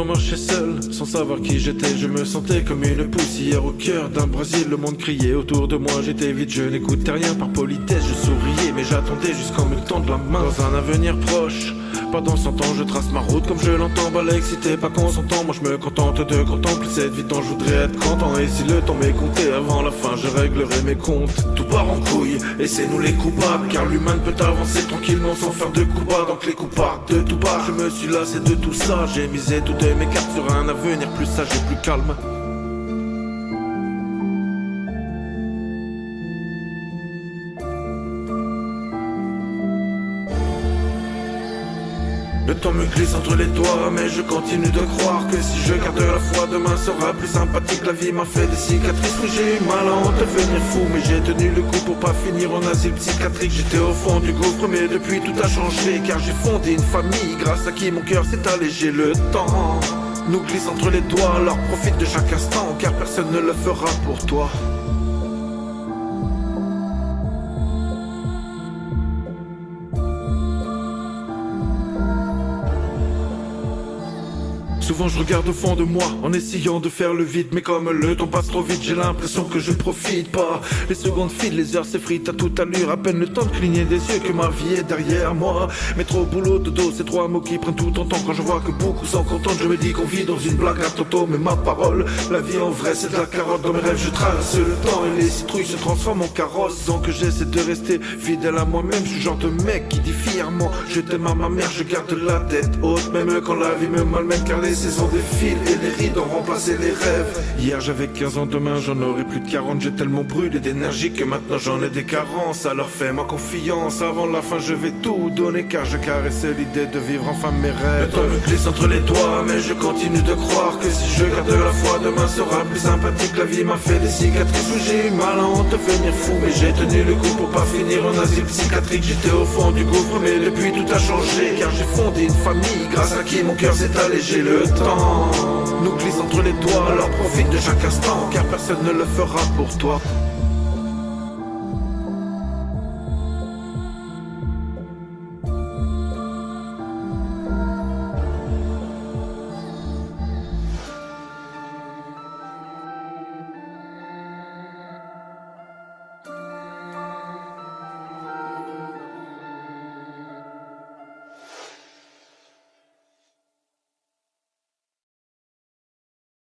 longtemps marché seul, sans savoir qui j'étais. Je me sentais comme une poussière au cœur d'un Brésil. Le monde criait autour de moi, j'étais vide, je n'écoutais rien. Par politesse, je souriais, mais j'attendais jusqu'en me tendre la main. Dans un avenir proche, pas dans 100 ans, je trace ma route comme je l'entends. Balèque, si t'es pas consentant, moi je me contente de contempler cette vie dont je voudrais être content. Et si le temps m'est compté, avant la fin, je réglerai mes comptes. Tout part en couille, et c'est nous les coupables, car l'humain ne peut avancer tranquillement sans faire de coups bas. Donc les coups partent de tout bas, je me suis lassé de tout ça. J'ai misé toutes mes cartes sur un avenir plus sage et plus calme. Le temps me glisse entre les doigts, mais je continue de croire que si je garde la foi, demain sera plus sympathique. La vie m'a fait des cicatrices, oui j'ai eu mal à en devenir fou, mais j'ai tenu le coup pour pas finir en asile psychiatrique. J'étais au fond du gouffre, mais depuis tout a changé, car j'ai fondé une famille grâce à qui mon cœur s'est allégé. Le temps nous glisse entre les doigts, alors profite de chaque instant, car personne ne le fera pour toi. Souvent je regarde au fond de moi en essayant de faire le vide, mais comme le temps passe trop vite, j'ai l'impression que je profite pas. Les secondes filent, les heures s'effritent à toute allure, à peine le temps de cligner des yeux que ma vie est derrière moi. Métro, boulot, dodo, ces trois mots qui prennent tout en temps. Quand je vois que beaucoup sont contents, je me dis qu'on vit dans une blague à toto. Mais ma parole, la vie en vrai c'est de la carotte. Dans mes rêves je traverse le temps et les citrouilles se transforment en carrosse. Sans que j'essaie de rester fidèle à moi-même, je suis le genre de mec qui dit fièrement je t'aime à ma mère, je garde la tête haute, même quand la vie me malmène, car les saisons défilent et les rides ont remplacé les rêves. Hier j'avais 15 ans, demain j'en aurai plus de 40. J'ai tellement brûlé d'énergie que maintenant j'en ai des carences. Alors fais-moi confiance, avant la fin je vais tout donner, car je caressais l'idée de vivre enfin mes rêves. Le temps me glisse entre les doigts, mais je continue de croire que si je garde la foi, demain sera plus sympathique. La vie m'a fait des cicatrices, où j'ai eu mal à en devenir fou, mais j'ai tenu le coup pour pas finir en asile psychiatrique. J'étais au fond du gouffre, mais depuis tout a changé, car j'ai fondé une famille grâce à qui mon cœur s'est allégé. Le temps nous glisse entre les doigts, alors profite de chaque instant, car personne ne le fera pour toi.